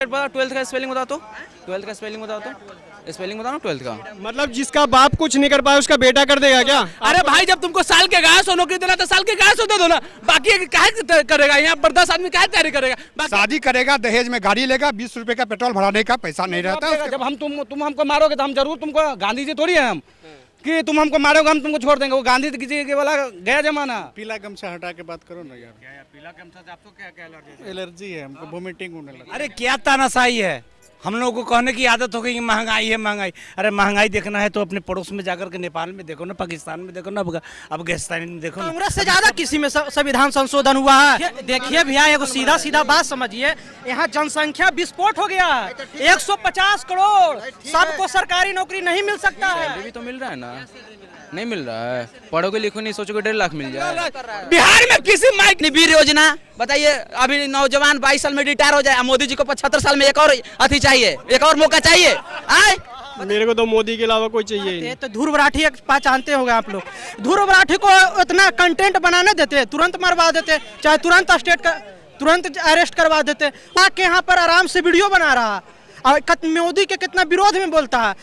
Twelfth का spelling बता तो, ट्वेल्थ का स्पेलिंग बता तो, स्पेलिंग बताओ ना ट्वेल्थ का। मतलब जिसका बाप कुछ नहीं कर पाया उसका बेटा कर देगा क्या? अरे भाई जब तुमको साल के गाय सो नौकरी देना तो साल के गाय सो दे दो ना, बाकी काहे करेगा यहाँ पर 10 आदमी काहे तैयारी करेगा। शादी करेगा दहेज में गाड़ी लेगा, 20 रुपए का पेट्रोल भराने का पैसा नहीं रहता। जब हम तुम हमको मारोगे तो हम जरूर तुमको, गांधी जी थोड़ी है हम कि तुम हमको मारोगे हम तुमको छोड़ देंगे। वो गांधी जी के वाला गया जमाना। पीला गमछा हटा के बात करो ना यार। पीला गमछा से आपको क्या एलर्जी? एलर्जी है हमको, वोमिटिंग होने लगा। अरे क्या तानाशाही है, हम लोगों को कहने की आदत हो गई कि महंगाई है महंगाई। अरे महंगाई देखना है तो अपने पड़ोस में जाकर के नेपाल में देखो ना, पाकिस्तान में देखो ना, अफगानिस्तान में देखो ना। कांग्रेस से ज्यादा किसी में संविधान संशोधन हुआ है? देखिए भैया एगो सीधा सीधा बात समझिए, यहाँ जनसंख्या विस्फोट हो गया है। 150 करोड़ सबको सरकारी नौकरी नहीं मिल सकता है। भी तो मिल रहा है ना, नहीं मिल रहा है। पढ़ोगे लिखो नहीं, सोचोगे 1.5 लाख मिल जाए। बिहार में किसी माइक वीर योजना बताइए, अभी नौजवान 22 साल में रिटायर हो जाए, मोदी जी को 75 साल में एक और अथी चाहिए, एक और मौका चाहिए। आए मेरे को तो मोदी के अलावा कोई चाहिए ही नहीं। तो ध्रुव राठी पहचानते होंगे आप लोग, ध्रुव राठी को इतना कंटेंट बनाने देते, तुरंत मरवा देते, चाहे तुरंत अरेस्ट करवा देते। के यहाँ पर आराम से वीडियो बना रहा और मोदी के कितना विरोध में बोलता है।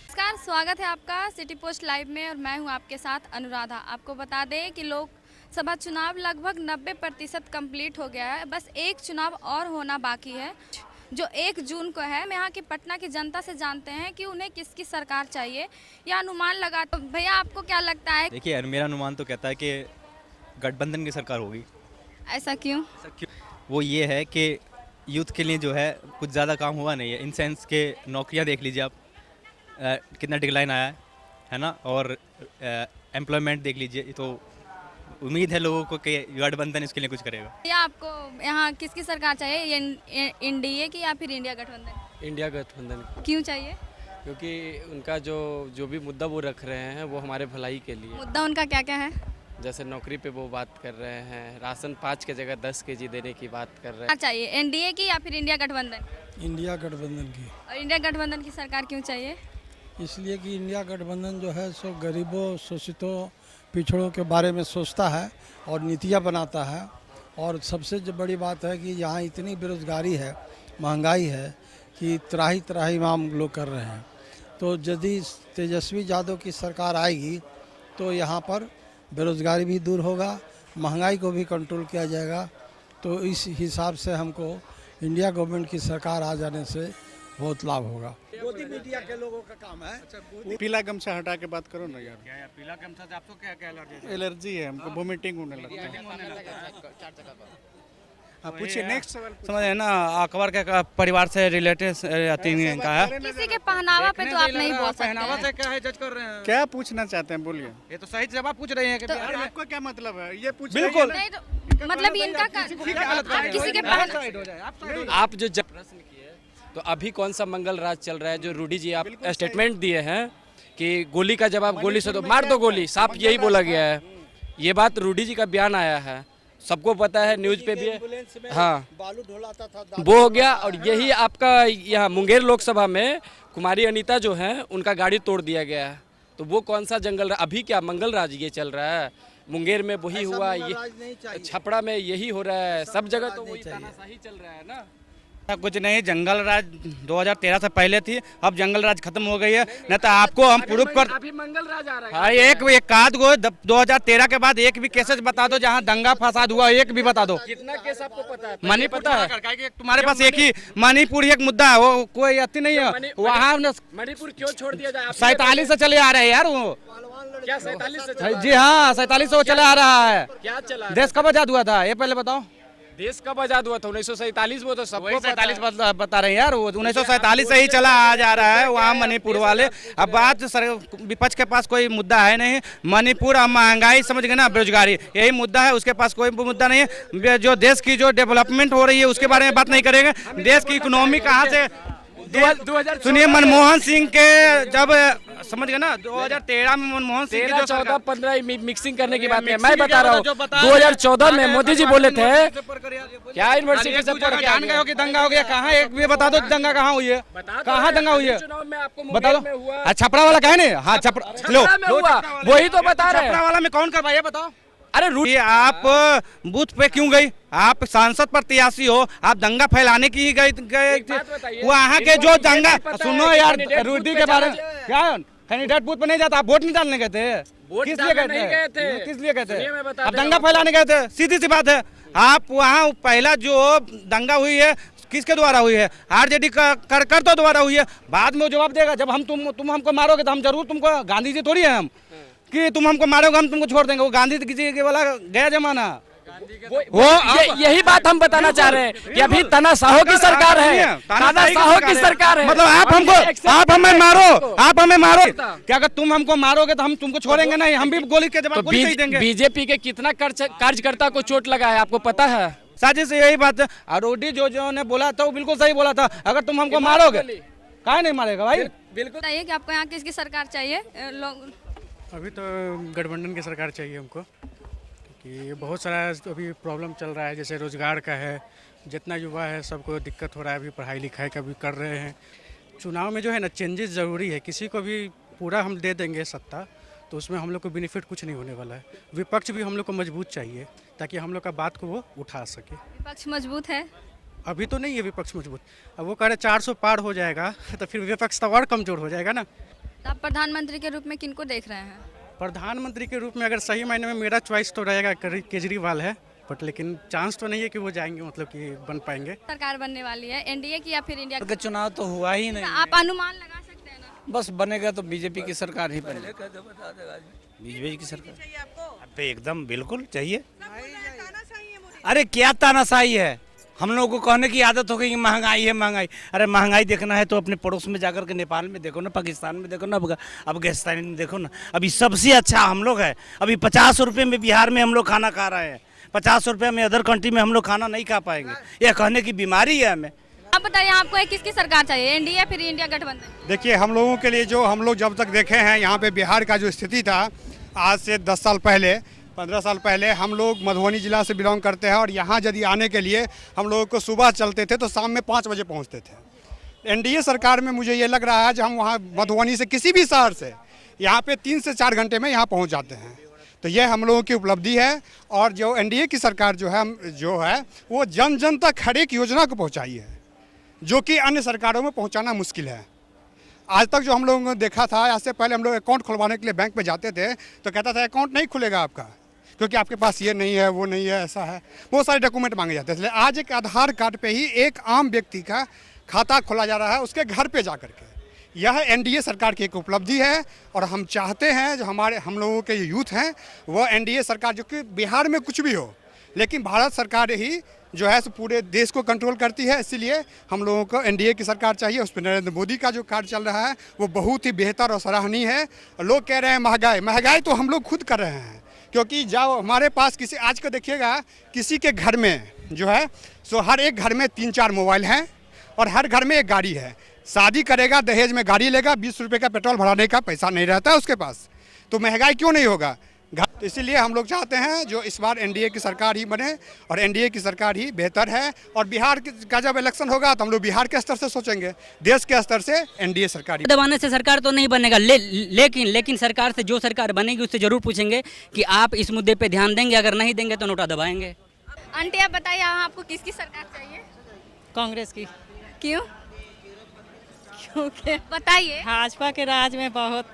नमस्कार, स्वागत है आपका सिटी पोस्ट लाइव में और मैं हूं आपके साथ अनुराधा। आपको बता दें कि लोकसभा चुनाव लगभग 90% कंप्लीट हो गया है, बस एक चुनाव और होना बाकी है जो 1 जून को है। मैं यहाँ की पटना की जनता से जानते हैं कि उन्हें किसकी सरकार चाहिए या अनुमान लगा। तो भैया आपको क्या लगता है? देखिए मेरा अनुमान तो कहता है कि गठबंधन की सरकार होगी। ऐसा क्यों? वो ये है कि यूथ के लिए जो है कुछ ज़्यादा काम हुआ नहीं है, इन सेंस के नौकरियाँ देख लीजिए आप, कितना डिक्लाइन आया है ना, और एम्प्लॉयमेंट देख लीजिए। तो उम्मीद है लोगों को कि गठबंधन इसके लिए कुछ करेगा। या आपको यहाँ किसकी सरकार चाहिए, एनडीए की या फिर इंडिया गठबंधन? इंडिया गठबंधन। क्यों चाहिए? क्योंकि उनका जो भी मुद्दा वो रख रहे हैं वो हमारे भलाई के लिए। मुद्दा उनका क्या क्या है? जैसे नौकरी पे वो बात कर रहे हैं, राशन 5 के जगह 10 kg देने की बात कर रहे हैं। क्या चाहिए, एनडीए की या फिर इंडिया गठबंधन? इंडिया गठबंधन की। और इंडिया गठबंधन की सरकार क्यों चाहिए? इसलिए कि इंडिया गठबंधन जो है सो गरीबों, शोषितों, पिछड़ों के बारे में सोचता है और नीतियाँ बनाता है। और सबसे जो बड़ी बात है कि यहाँ इतनी बेरोजगारी है, महंगाई है कि त्राही त्राही माम लोग कर रहे हैं। तो यदि तेजस्वी यादव की सरकार आएगी तो यहाँ पर बेरोजगारी भी दूर होगा, महंगाई को भी कंट्रोल किया जाएगा। तो इस हिसाब से हमको इंडिया गवर्नमेंट की सरकार आ जाने से बहुत लाभ होगा। मोदी मीडिया के लोगों का काम है। पीला गमछा हटा के बात करो ना यार। पीला गमछा से आपको क्या एलर्जी? एलर्जी है हमको, वोमिटिंग होने लगता है। पूछिए नेक्स्ट सवाल। समझ है ना, अकबर के परिवार से रिलेटेड का है। किसी के पहनावा पे तो आप नहीं बोल पहनावा सकते से क्या है जज कर रहे हैं? क्या पूछना चाहते हैं बोलिए। ये तो सही जवाब पूछ रहे हैं कि अरे आपको क्या मतलब है ये पूछ बिल्कुल। नहीं तो मतलब इनका आप किसी के पहनावा। आप जो प्रश्न किए तो अभी कौन सा मंगल राज चल रहा है जो रूडी जी आप स्टेटमेंट दिए हैं कि गोली का जवाब गोली से दो, मार दो गोली, साफ यही बोला गया है। ये बात रूडी जी का बयान आया है, सबको पता है, न्यूज पे भी है। हाँ, वो हो गया। और यही आपका यहाँ मुंगेर लोकसभा में कुमारी अनीता जो है उनका गाड़ी तोड़ दिया गया है। तो वो कौन सा जंगल, अभी क्या मंगल राज ये चल रहा है? मुंगेर में वही हुआ, ये छपरा में यही हो रहा है, सब जगह तो वही तानाशाही चल रहा है ना। कुछ नहीं, जंगल राज 2013 से पहले थी, अब जंगल राज खत्म हो गई है। नहीं तो आपको हम प्रूफ कर, अभी मंगल राज आ रहा है। हाँ, एक आध गो 2013 के बाद एक भी केसेस बता दो जहाँ दंगा फसाद हुआ, एक भी बता दो। कितना केस आपको पता है? मणिपुर है, तुम्हारे पास एक ही मणिपुर एक मुद्दा है, वो कोई अति नहीं है वहाँ। मणिपुर क्यों छोड़ दिया जाए? 47 से चले आ रहे हैं यार वो। क्या 47 से? जी हाँ, 47 से वो चला आ रहा है। क्या चला? देश कब आजाद हुआ था ये पहले बताओ। देश कब आजाद हुआ था? 1947। वो तो सबको 47 बता रहे हैं यार, वो 1947 से ही चला आ जा रहा है वहाँ मणिपुर वाले। अब बात विपक्ष के पास कोई मुद्दा है नहीं, मणिपुर और महंगाई समझ गए ना, बेरोजगारी, यही मुद्दा है। उसके पास कोई मुद्दा नहीं है। जो देश की जो डेवलपमेंट हो रही है उसके बारे में बात नहीं करेंगे। देश की इकोनॉमी कहाँ से, सुनिए, मनमोहन सिंह के जब समझ गए ना 2013 में मनमोहन सिंह की 14-15 मिक्सिंग करने की बात है। मैं बता रहा हूँ 2014 में मोदी जी बोले थे क्या यूनिवर्सिटी से पढ़ के जान गए हो कि दंगा हो गया? कहाँ एक भी बता दो दंगा कहाँ हुई है, कहाँ दंगा हुई है बता दो। छपरा वाला कहे नहीं? हाँ छपरा लो, वही तो बता रहे हैं। छपरा वाला में कौन करवाया बताओ? अरे रूट ये आप बूथ पे क्यों गई? आप सांसद प्रत्याशी हो, आप दंगा फैलाने की ही गए थे। वहाँ के जो दंगा, सुनो यार, रूडी के बारे में क्या कैंडिडेट बूथ पे नहीं जाता, आप वोट नहीं डालने गए थे? किस लिए गए थे? किस लिए गए थे? आप दंगा फैलाने गए थे, सीधी सी बात है। आप वहाँ पहला जो दंगा हुई है किसके द्वारा हुई है? आरजेडी कर तो द्वारा हुई है। बाद में वो जवाब देगा जब हम तुम हमको मारोगे तो हम जरूर तुमको, गांधी जी थोड़ी है हम कि तुम हमको मारोगे हम तुमको छोड़ देंगे। वो गांधी जी के वाला गया जमाना। यही बात हम बताना चाह रहे हैं कि अभी तानाशाहों की सरकार है, तानाशाहों की सरकार है। मतलब आप हमें मारो क्या? अगर तुम हमको मारोगे तो हम तुमको छोड़ेंगे नहीं, हम भी गोली के जवाब गोली नहीं देंगे। बीजेपी के कितना कार्यकर्ता को चोट लगा है आपको पता है? साजिश से यही बात है। अरोड़ी जो ने बोला था वो बिल्कुल सही बोला था, अगर तुम हमको मारोगे काहे नहीं मारेगा भाई? बिल्कुल बताइए कि आपको यहाँ किसकी सरकार चाहिए? लोग अभी तो गठबंधन की सरकार चाहिए हमको, क्योंकि बहुत सारा अभी प्रॉब्लम चल रहा है, जैसे रोजगार का है, जितना युवा है सबको दिक्कत हो रहा है, अभी पढ़ाई लिखाई का भी कर रहे हैं। चुनाव में जो है ना चेंजेस ज़रूरी है। किसी को भी पूरा हम दे देंगे सत्ता तो उसमें हम लोग को बेनिफिट कुछ नहीं होने वाला है। विपक्ष भी हम लोग को मजबूत चाहिए ताकि हम लोग का बात को वो उठा सके। विपक्ष मजबूत है? अभी तो नहीं है विपक्ष मजबूत। अब वो कह रहे 400 पार हो जाएगा तो फिर विपक्ष तो और कमजोर हो जाएगा ना। आप प्रधानमंत्री के रूप में किनको देख रहे हैं? प्रधानमंत्री के रूप में अगर सही मायने में मेरा चॉइस तो रहेगा केजरीवाल है, बट लेकिन चांस तो नहीं है कि वो जाएंगे, मतलब कि बन पाएंगे। सरकार बनने वाली है एनडीए की या फिर इंडिया का चुनाव तो हुआ ही नहीं। आप अनुमान लगा सकते हैं ना? बस बनेगा तो बीजेपी की सरकार ही बनेगा। बीजेपी की सरकार अबे एकदम बिल्कुल चाहिए। अरे क्या तानाशाही है? हम लोगों को कहने की आदत हो गई कि महंगाई है महंगाई। अरे महंगाई देखना है तो अपने पड़ोस में जाकर के नेपाल में देखो ना, पाकिस्तान में देखो ना, अफगानिस्तान में देखो ना। अभी सबसे अच्छा हम लोग है। अभी 50 रुपये में बिहार में हम लोग खाना खा रहे हैं, 50 रुपये में अदर कंट्री में हम लोग खाना नहीं खा पाएंगे। यह कहने की बीमारी है हमें। आप बताइए आपको किसकी सरकार चाहिए, एनडीए या फिर इंडिया गठबंधन? देखिए, हम लोगों के लिए जो हम लोग जब तक देखे हैं यहाँ पे बिहार का जो स्थिति था, आज से 10 साल पहले 15 साल पहले हम लोग मधुबनी ज़िला से बिलोंग करते हैं और यहाँ यदि आने के लिए हम लोगों को सुबह चलते थे तो शाम में 5 बजे पहुँचते थे। एनडीए सरकार में मुझे ये लग रहा है जो हम वहाँ मधुबनी से किसी भी शहर से यहाँ पे 3 से 4 घंटे में यहाँ पहुँच जाते हैं। तो ये हम लोगों की उपलब्धि है। और जो एनडीए की सरकार जो है वो जन जन तक हर एक योजना को पहुँचाई है, जो कि अन्य सरकारों में पहुँचाना मुश्किल है। आज तक जो हम लोगों ने देखा था, आज से पहले हम लोग अकाउंट खुलवाने के लिए बैंक में जाते थे तो कहता था अकाउंट नहीं खुलेगा आपका, क्योंकि आपके पास ये नहीं है, वो नहीं है, ऐसा है, बहुत सारे डॉक्यूमेंट मांगे जाते हैं। इसलिए आज एक आधार कार्ड पे ही एक आम व्यक्ति का खाता खोला जा रहा है उसके घर पे जा करके। यह एनडीए सरकार की एक उपलब्धि है और हम चाहते हैं जो हम लोगों के यूथ हैं वो एनडीए सरकार, जो कि बिहार में कुछ भी हो लेकिन भारत सरकार ही जो है पूरे देश को कंट्रोल करती है। इसीलिए हम लोगों को एनडीए की सरकार चाहिए। उस पर नरेंद्र मोदी का जो कार्य चल रहा है वो बहुत ही बेहतर और सराहनीय है। लोग कह रहे हैं महंगाई तो हम लोग खुद कर रहे हैं, क्योंकि जब हमारे पास किसी आज को देखिएगा किसी के घर में जो है सो हर एक घर में 3-4 मोबाइल हैं और हर घर में एक गाड़ी है। शादी करेगा दहेज में गाड़ी लेगा, 20 रुपये का पेट्रोल भराने का पैसा नहीं रहता है उसके पास, तो महंगाई क्यों नहीं होगा? इसीलिए हम लोग चाहते हैं जो इस बार एनडीए की सरकार ही बने और एनडीए की सरकार ही बेहतर है। और बिहार का जब इलेक्शन होगा तो हम लोग बिहार के स्तर से सोचेंगे, देश के स्तर से एनडीए सरकार ही। दबाने से सरकार तो नहीं बनेगा, लेकिन सरकार से जो सरकार बनेगी उससे जरूर पूछेंगे कि आप इस मुद्दे पे ध्यान देंगे, अगर नहीं देंगे तो नोटा दबाएंगे। आंटी आप बताइए आपको किसकी सरकार चाहिए? कांग्रेस की। क्यों? क्योंकि बताइए। भाजपा के राज में बहुत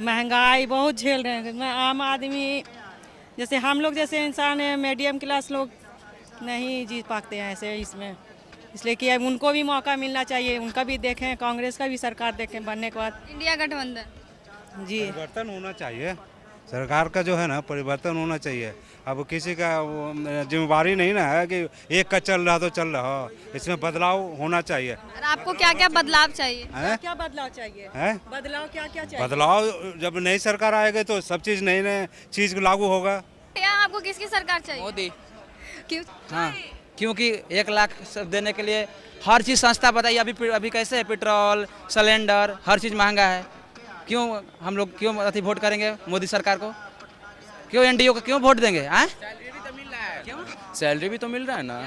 महंगाई बहुत झेल रहे हैं। आम आदमी जैसे हम लोग जैसे इंसान है, मीडियम क्लास लोग नहीं जी पाते हैं ऐसे इसमें, इसलिए कि अब उनको भी मौका मिलना चाहिए, उनका भी देखें, कांग्रेस का भी सरकार देखें बनने के बाद। इंडिया गठबंधन जी परिवर्तन होना चाहिए, सरकार का जो है ना परिवर्तन होना चाहिए। अब किसी का जिम्मेवारी नहीं ना है कि एक का चल रहा तो चल रहा, इसमें बदलाव होना चाहिए। और आपको क्या क्या बदलाव चाहिए? क्या बदलाव चाहिए? बदलाव क्या क्या चाहिए? बदलाव जब नई सरकार आएगी तो सब चीज़ नई चीज़ लागू होगा। आपको किसकी सरकार चाहिए? मोदी। क्यों? हाँ, क्योंकि 1 लाख देने के लिए हर चीज़ सस्ता। बताइए अभी कैसे है, पेट्रोल सिलेंडर हर चीज़ महंगा है। क्यों हम लोग क्यों वोट करेंगे मोदी सरकार को? क्यों एनडीए को क्यों वोट देंगे? सैलरी भी तो मिल रहा है। क्यों? सैलरी भी तो मिल रहा है ना।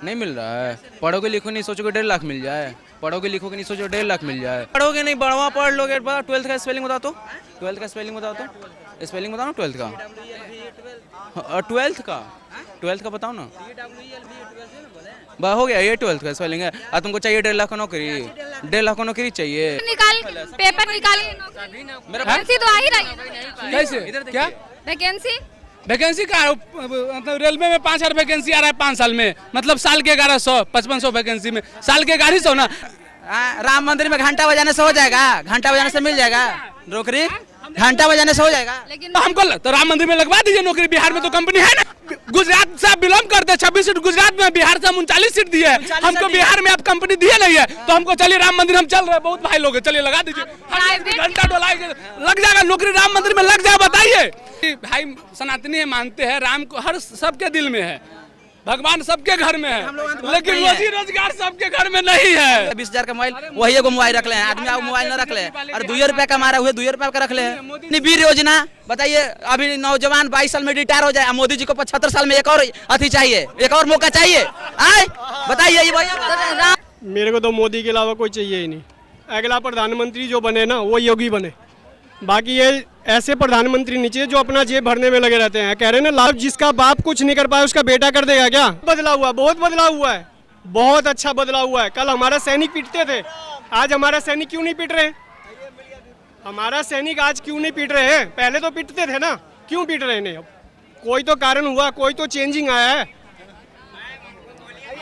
नहीं मिल रहा है। पढ़ोगे लिखो नहीं सोचोगे 1.5 लाख मिल जाए, पढ़ोगे लिखोगे नहीं सोचो 1.5 लाख मिल जाए। पढ़ोगे नहीं बढ़वा पढ़ लोगे। 12th का स्पेलिंग बताओ तो, 12th का स्पेलिंग बताओ तो, स्पेलिंग बताओ ना 12th का। 12th का बताओ ना। हो गया ये 12th का स्पेलिंग है। और तुमको चाहिए 1.5 लाख नौकरी, 1.5 लाख नौकरी चाहिए। पेपर निकालिए, वैकेंसी तो आ ही रही है। कैसे क्या वैकेंसी का मतलब रेलवे में 5000 वैकेंसी आ रहा है 5 साल में, मतलब साल के 1100 5500 वैकेंसी में साल के 1100 ना। राम मंदिर में घंटा बजाने से हो जाएगा? घंटा बजाने से मिल जाएगा नौकरी? घंटा बजाने से हो जाएगा? लेकिन हमको तो राम मंदिर में लगवा दीजिए नौकरी। बिहार में तो कंपनी है ना। गुजरात से आप बिलोंग करते हैं, 26 सीट गुजरात में, बिहार से हम 39 सीट दिए। हमको बिहार में आप कंपनी दिए नहीं है, तो हमको चलिए राम मंदिर हम चल रहे हैं, बहुत भाई लोग चलिए लगा दीजिए। घंटा डोलाएंगे लग जाएगा नौकरी, राम मंदिर में लग जाए। बताइए भाई, सनातनी है, मानते हैं राम को, हर सबके दिल में है, भगवान सबके घर में है, लेकिन रोजी रोजगार सबके घर में नहीं है। 20,000 का मोबाइल, वही एगो मोबाइल रख ले, आदमी मोबाइल न रख ले, और 2 रुपया का मारा हुए 2 रुपया का रख ले। वीर योजना बताइए, अभी नौजवान 22 साल में रिटायर हो जाए, मोदी जी को 75 साल में एक और अथी चाहिए, एक और मौका चाहिए। आए बताइए ये भैया। मेरे को तो मोदी के अलावा कोई चाहिए ही नहीं। अगला प्रधानमंत्री जो बने ना वो योगी बने, बाकी ये ऐसे प्रधानमंत्री नीचे जो अपना जेब भरने में लगे रहते हैं। कह रहे हैं ना लाभ, जिसका बाप कुछ नहीं कर पाया उसका बेटा कर देगा क्या? बदलाव हुआ, बहुत बदलाव हुआ है, बहुत अच्छा बदलाव हुआ है। कल हमारा सैनिक पीटते थे, आज हमारा सैनिक क्यों नहीं पीट रहे? हमारा सैनिक आज क्यों नहीं पीट रहे हैं? पहले तो पीटते थे ना, क्यों पीट रहे हैं? कोई तो कारण हुआ, कोई तो चेंजिंग आया है।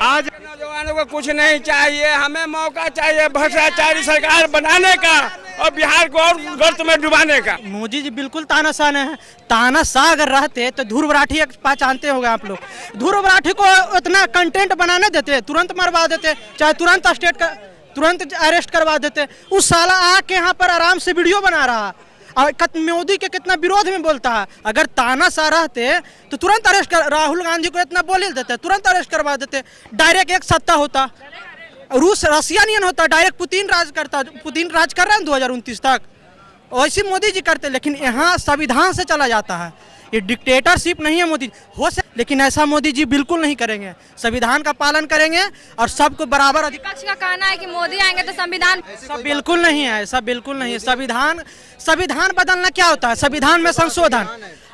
आज नौजवानों को कुछ नहीं चाहिए, हमें मौका चाहिए भ्रष्टाचारी सरकार बनाने का और बिहार को और गर्त में डुबाने का। मोदी जी बिल्कुल तानाशाह है। तानाशाह अगर रहते तो ध्रुव राठी पहचानते होंगे आप लोग। ध्रुव राठी को इतना कंटेंट बनाने देते, तुरंत मरवा देते, चाहे तुरंत अरेस्ट करवा देते। उस साला आके यहाँ पर आराम से वीडियो बना रहा और मोदी के कितना विरोध में बोलता है। अगर तानाशाह रहते तो तुरंत अरेस्ट कर, राहुल गांधी को इतना बोल देते, तुरंत अरेस्ट करवा देते। डायरेक्ट एक सत्ता होता, रसिया नहीं होता, डायरेक्ट पुतिन राज करता। पुतिन राज कर रहे हैं 2029 तक, वैसे मोदी जी करते। लेकिन यहाँ संविधान से चला जाता है, ये डिक्टेटरशिप नहीं है मोदी हो सकता, लेकिन ऐसा मोदी जी बिल्कुल नहीं करेंगे। संविधान का पालन करेंगे और सबको बराबर अधिकार। विपक्ष का कहना है कि मोदी आएंगे तो संविधान, ऐसा बिल्कुल नहीं है, ऐसा बिल्कुल नहीं है। संविधान बदलना क्या होता है? संविधान में संशोधन,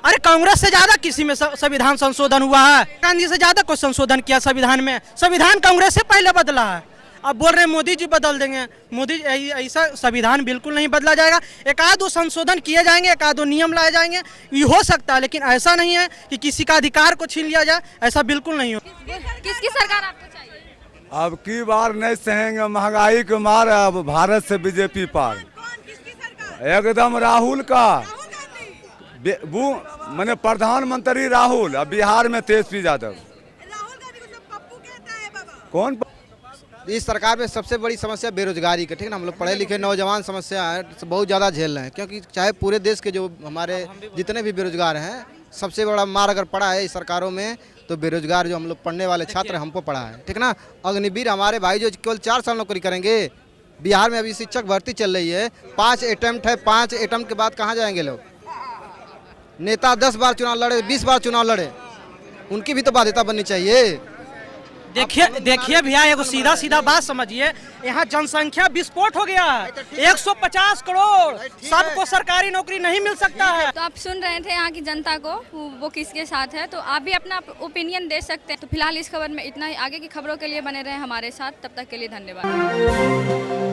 अरे कांग्रेस से ज्यादा किसी में संविधान संशोधन हुआ है? गांधी से ज्यादा कोई संशोधन किया संविधान में? संविधान कांग्रेस से पहले बदला है, अब बोल रहे हैं मोदी जी बदल देंगे। मोदी ऐसा संविधान बिल्कुल नहीं बदला जाएगा। एक आध दो संशोधन किए जाएंगे, एक आध दो नियम लाए जाएंगे, ये हो सकता है, लेकिन ऐसा नहीं है कि किसी का अधिकार को छीन लिया जाए, ऐसा बिल्कुल नहीं हो। किसकी सरकार आपको चाहिए? अब की बार नहीं सहेंगे महंगाई के मार, अब भारत से बीजेपी पार एकदम। राहुल का मैंने प्रधानमंत्री राहुल, अब बिहार में तेजस्वी यादव। कौन? इस सरकार में सबसे बड़ी समस्या बेरोजगारी की, ठीक है ना। हम लोग पढ़े लिखे नौजवान समस्या है, बहुत ज़्यादा झेल रहे हैं, क्योंकि चाहे पूरे देश के जो हमारे जितने भी बेरोजगार हैं, सबसे बड़ा मार अगर पड़ा है इस सरकारों में तो बेरोजगार जो हम लोग पढ़ने वाले छात्र हमको पड़ा है, ठीक ना। अग्निवीर हमारे भाई जो केवल 4 साल नौकरी करेंगे। बिहार में अभी शिक्षक भर्ती चल रही है, 5 अटेम्प्ट है, 5 अटेम्प्ट के बाद कहाँ जाएंगे लोग? नेता 10 बार चुनाव लड़े, 20 बार चुनाव लड़े, उनकी भी तो बाध्यता बननी चाहिए। देखिए भैया, एगो सीधा बात समझिए, यहाँ जनसंख्या विस्फोट हो गया है, 150 करोड़, सबको सरकारी नौकरी नहीं मिल सकता है। तो आप सुन रहे थे यहाँ की जनता को, वो किसके साथ है, तो आप भी अपना ओपिनियन दे सकते हैं। तो फिलहाल इस खबर में इतना ही, आगे की खबरों के लिए बने रहे हमारे साथ, तब तक के लिए धन्यवाद।